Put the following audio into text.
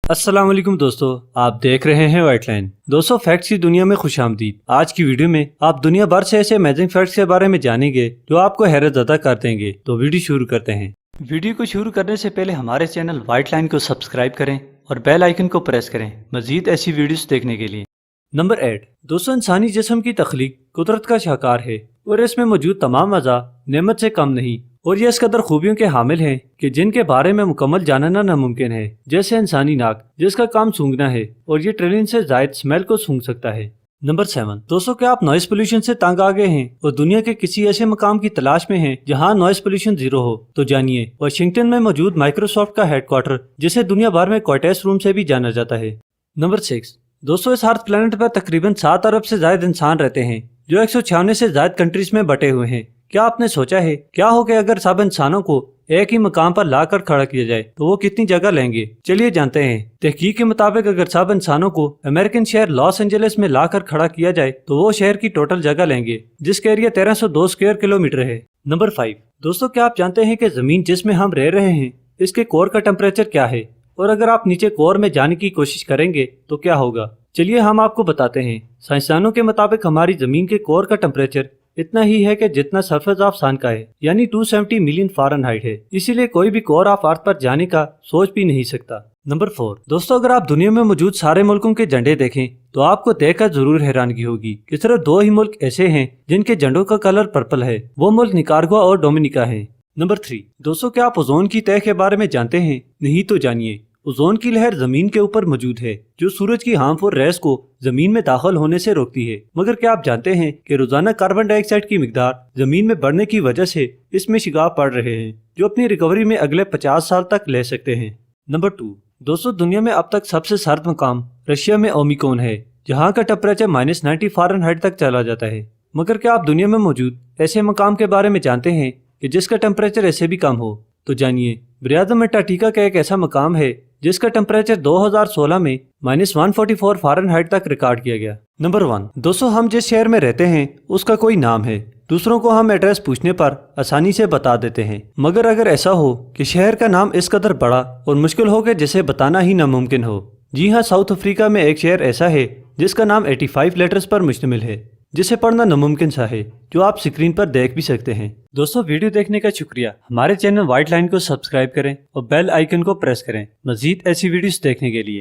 अस्सलाम वालेकुम दोस्तों, आप देख रहे हैं व्हाइट लाइन। दोस्तों, फैक्ट्स की दुनिया में खुश आमदीद। आज की वीडियो में आप दुनिया भर से ऐसे अमेजिंग फैक्ट्स के बारे में जानेंगे जो आपको हैरत ज़दा कर देंगे। तो वीडियो शुरू करते हैं। वीडियो को शुरू करने से पहले हमारे चैनल व्हाइट लाइन को सब्सक्राइब करें और बेल आइकन को प्रेस करें मजीद ऐसी वीडियोस देखने के लिए। नंबर 8। दोस्तों, इंसानी जिस्म की तख्लीक कुदरत का शाहकार है और इसमें मौजूद तमाम अज़ा नेमत से कम नहीं, और ये इस कदर खूबियों के हामिल हैं कि जिनके बारे में मुकम्मल जानना नामुमकिन है। जैसे इंसानी नाक, जिसका काम सूंघना है और ये ट्रिलियन से जायद स्मेल को सूंघ सकता है। नंबर 7। दोस्तों, क्या आप नॉइस पोल्यूशन से तंग आ गए हैं और दुनिया के किसी ऐसे मकाम की तलाश में हैं जहां नॉइस पोल्यूशन जीरो हो? तो जानिए, वाशिंगटन में मौजूद माइक्रोसॉफ्ट का हेडक्वार्टर, जिसे दुनिया भर में क्वार्टेस रूम से भी जाना जाता है। नंबर 6। दोस्तों, इस अर्थ प्लेनेट पर तकरीबन 7 अरब से ज्यादा इंसान रहते हैं जो 196 से ज्यादा कंट्रीज में बटे हुए हैं। क्या आपने सोचा है क्या हो कि अगर सब इंसानों को एक ही मकाम पर लाकर खड़ा किया जाए तो वो कितनी जगह लेंगे? चलिए जानते हैं। तहकीक के मुताबिक अगर सब इंसानों को अमेरिकन शहर लॉस एंजलिस में लाकर खड़ा किया जाए तो वो शहर की टोटल जगह लेंगे, जिसका एरिया 1302 स्क्वायर किलोमीटर है। नंबर 5। दोस्तों, क्या आप जानते हैं कि जमीन जिसमें हम रह रहे हैं इसके कोर का टेम्परेचर क्या है, और अगर आप नीचे कोर में जाने की कोशिश करेंगे तो क्या होगा? चलिए हम आपको बताते हैं। साइंसदानों के मुताबिक हमारी जमीन के कोर का टेम्परेचर इतना ही है कि जितना सरफेस ऑफ सन का है, यानी 270 मिलियन फ़ारेनहाइट है। इसीलिए कोई भी कोर ऑफ अर्थ पर जाने का सोच भी नहीं सकता। नंबर 4। दोस्तों, अगर आप दुनिया में मौजूद सारे मुल्कों के झंडे देखें तो आपको देखकर जरूर हैरानगी होगी कि सिर्फ 2 ही मुल्क ऐसे हैं जिनके झंडों का कलर पर्पल है। वो मुल्क निकारागुआ और डोमिनिका है। नंबर 3। दोस्तों, क्या आप ओजोन की तह के बारे में जानते हैं? नहीं तो जानिए। ओजोन की लहर जमीन के ऊपर मौजूद है जो सूरज की हार्मफुल रेस को जमीन में दाखिल होने से रोकती है। मगर क्या आप जानते हैं कि रोजाना कार्बन डाइऑक्साइड की मिकदार जमीन में बढ़ने की वजह से इसमें शिगाफ पड़ रहे हैं जो अपनी रिकवरी में अगले 50 साल तक ले सकते हैं। नंबर 2। दोस्तों, दुनिया में अब तक सबसे सर्द मकाम रशिया में ओमिकोन है, जहाँ का टेम्परेचर -90 फ़ारेनहाइट तक चला जाता है। मगर क्या आप दुनिया में मौजूद ऐसे मकाम के बारे में जानते हैं कि जिसका टेम्परेचर ऐसे भी कम हो? तो जानिए, ब्रियाज़म अंटार्कटिका का एक ऐसा मकाम है जिसका टेम्परेचर 2016 में -144 फ़ारेनहाइट तक रिकॉर्ड किया गया। नंबर 1। दोस्तों, हम जिस शहर में रहते हैं उसका कोई नाम है। दूसरों को हम एड्रेस पूछने पर आसानी से बता देते हैं, मगर अगर ऐसा हो कि शहर का नाम इस कदर बड़ा और मुश्किल हो कि जिसे बताना ही नामुमकिन हो। जी हाँ, साउथ अफ्रीका में एक शहर ऐसा है जिसका नाम 85 लेटर्स पर मुश्तमिल है, जिसे पढ़ना नामुमकिन सा है, जो आप स्क्रीन पर देख भी सकते हैं। दोस्तों, वीडियो देखने का शुक्रिया। हमारे चैनल व्हाइट लाइन को सब्सक्राइब करें और बेल आइकन को प्रेस करें मजीद ऐसी वीडियोस देखने के लिए।